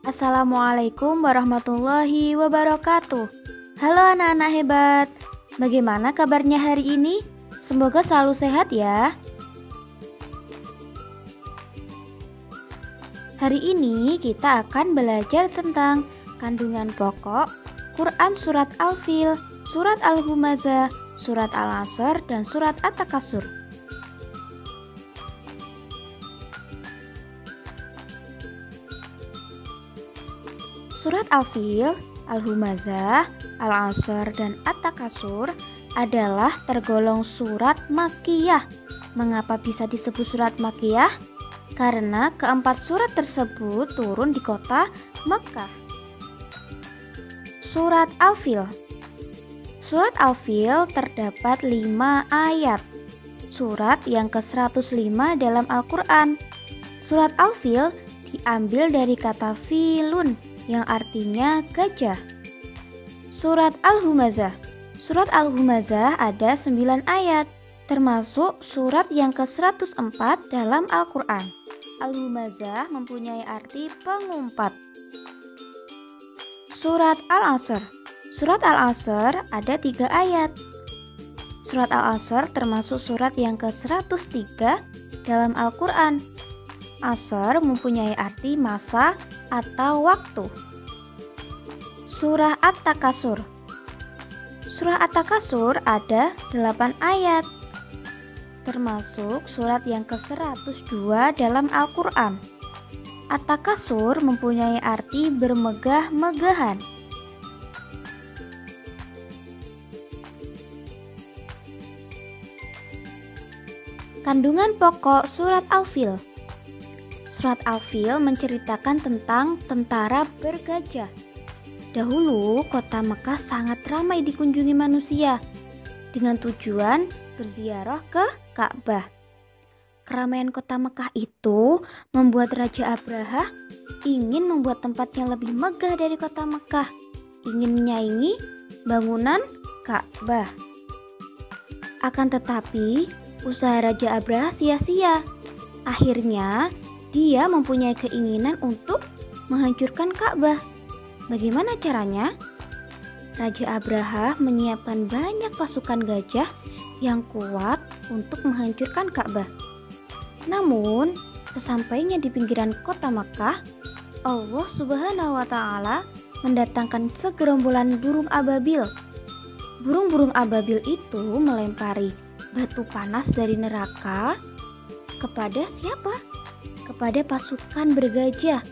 Assalamualaikum warahmatullahi wabarakatuh. Halo anak-anak hebat, bagaimana kabarnya hari ini? Semoga selalu sehat ya. Hari ini kita akan belajar tentang kandungan pokok, Quran Surat Al-Fil, Surat Al-Humazah, Surat Al-Asr, dan Surat At-Takasur. Surat Al-Fil, Al-Humazah, Al-Asr, dan At-Takasur adalah tergolong surat Makkiyah. Mengapa bisa disebut surat Makkiyah? Karena keempat surat tersebut turun di kota Mekkah. Surat Al-Fil. Surat Al-Fil terdapat 5 ayat. Surat yang ke-105 dalam Al-Quran. Surat Al-Fil diambil dari kata filun yang artinya gajah. Surat Al-Humazah. Surat Al-Humazah ada 9 ayat, termasuk surat yang ke-104 dalam Al-Quran. Al-Humazah mempunyai arti pengumpat. Surat Al-Asr. Surat Al-Asr ada 3 ayat. Surat Al-Asr termasuk surat yang ke-103 dalam Al-Quran. Asr mempunyai arti masa atau waktu. Surah At-Takasur. Surah At-Takasur ada 8 ayat, termasuk surat yang ke-102 dalam Al-Quran. At-Takasur mempunyai arti bermegah-megahan. Kandungan pokok Surat Al-Fil. Surat Al-Fil menceritakan tentang tentara bergajah. Dahulu kota Mekkah sangat ramai dikunjungi manusia dengan tujuan berziarah ke Ka'bah. Keramaian kota Mekkah itu membuat Raja Abraha ingin membuat tempatnya lebih megah dari kota Mekkah, ingin menyaingi bangunan Ka'bah. Akan tetapi usaha Raja Abraha sia-sia. Akhirnya dia mempunyai keinginan untuk menghancurkan Ka'bah. Bagaimana caranya? Raja Abraha menyiapkan banyak pasukan gajah yang kuat untuk menghancurkan Ka'bah. Namun, sesampainya di pinggiran kota Makkah, Allah Subhanahu wa Ta'ala mendatangkan segerombolan burung ababil. Burung-burung ababil itu melempari batu panas dari neraka kepada siapa? Kepada pasukan bergajah.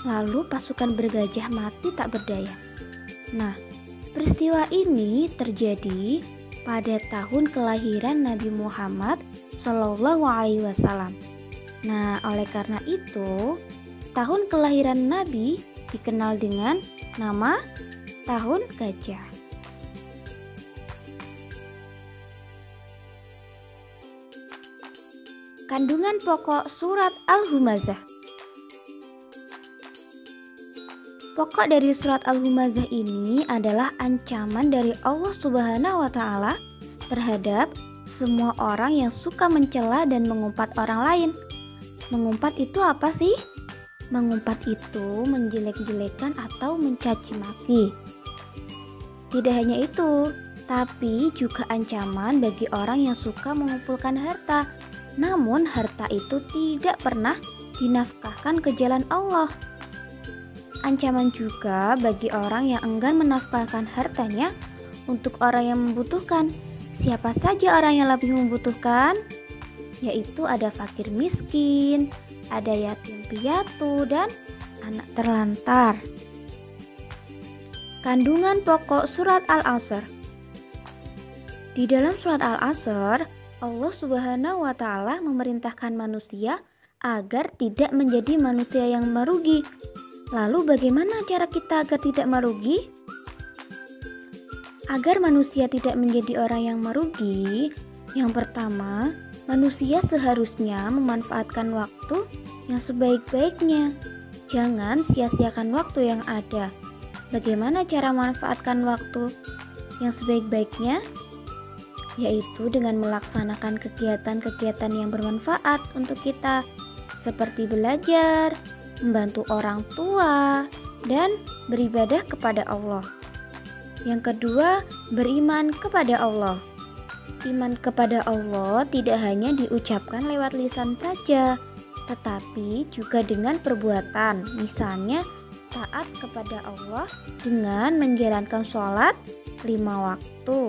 Lalu pasukan bergajah mati tak berdaya. Nah, peristiwa ini terjadi pada tahun kelahiran Nabi Muhammad SAW. Nah, oleh karena itu, tahun kelahiran Nabi dikenal dengan nama Tahun Gajah. Kandungan pokok Surat Al-Humazah. Pokok dari surat Al-Humazah ini adalah ancaman dari Allah Subhanahu wa Ta'ala terhadap semua orang yang suka mencela dan mengumpat orang lain. Mengumpat itu apa sih? Mengumpat itu menjelek-jelekan atau mencaci maki. Tidak hanya itu, tapi juga ancaman bagi orang yang suka mengumpulkan harta, namun harta itu tidak pernah dinafkahkan ke jalan Allah. Ancaman juga bagi orang yang enggan menafkahkan hartanya untuk orang yang membutuhkan. Siapa saja orang yang lebih membutuhkan? Yaitu ada fakir miskin, ada yatim piatu, dan anak terlantar. Kandungan pokok Surat Al-Asr. Di dalam Surat Al-Asr, Allah Subhanahu wa Ta'ala memerintahkan manusia agar tidak menjadi manusia yang merugi. Lalu bagaimana cara kita agar tidak merugi? Agar manusia tidak menjadi orang yang merugi, yang pertama, manusia seharusnya memanfaatkan waktu yang sebaik-baiknya. Jangan sia-siakan waktu yang ada. Bagaimana cara memanfaatkan waktu yang sebaik-baiknya? Yaitu dengan melaksanakan kegiatan-kegiatan yang bermanfaat untuk kita, seperti belajar, membantu orang tua, dan beribadah kepada Allah. Yang kedua, beriman kepada Allah. Iman kepada Allah tidak hanya diucapkan lewat lisan saja, tetapi juga dengan perbuatan. Misalnya, taat kepada Allah dengan menjalankan sholat 5 waktu.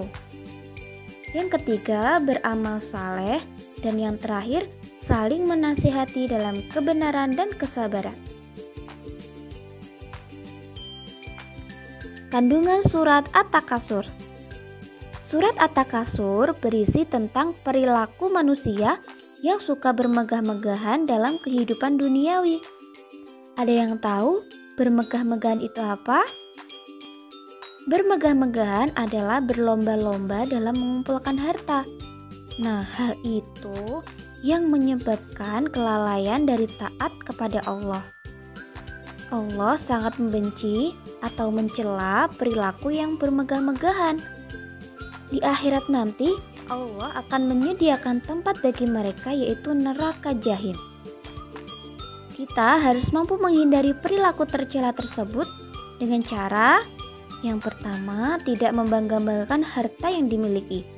Yang ketiga, beramal saleh. Dan yang terakhir, saling menasihati dalam kebenaran dan kesabaran. Kandungan surat At-Takasur. Surat At-Takasur berisi tentang perilaku manusia yang suka bermegah-megahan dalam kehidupan duniawi. Ada yang tahu bermegah-megahan itu apa? Bermegah-megahan adalah berlomba-lomba dalam mengumpulkan harta. Nah, hal itu yang menyebabkan kelalaian dari taat kepada Allah. Allah sangat membenci atau mencela perilaku yang bermegah-megahan. Di akhirat nanti, Allah akan menyediakan tempat bagi mereka, yaitu neraka jahim. Kita harus mampu menghindari perilaku tercela tersebut dengan cara yang pertama, tidak membangga-banggakan harta yang dimiliki.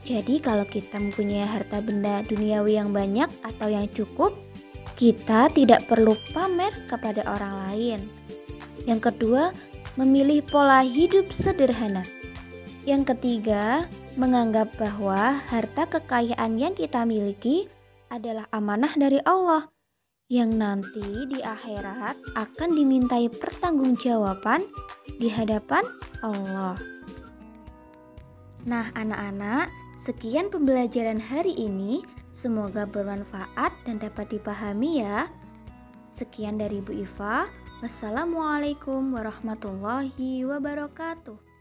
Jadi kalau kita mempunyai harta benda duniawi yang banyak atau yang cukup, kita tidak perlu pamer kepada orang lain. Yang kedua, memilih pola hidup sederhana. Yang ketiga, menganggap bahwa harta kekayaan yang kita miliki adalah amanah dari Allah, yang nanti di akhirat akan dimintai pertanggungjawaban di hadapan Allah. Nah, anak-anak, sekian pembelajaran hari ini. Semoga bermanfaat dan dapat dipahami ya. Sekian dari Bu Iva. Wassalamualaikum warahmatullahi wabarakatuh.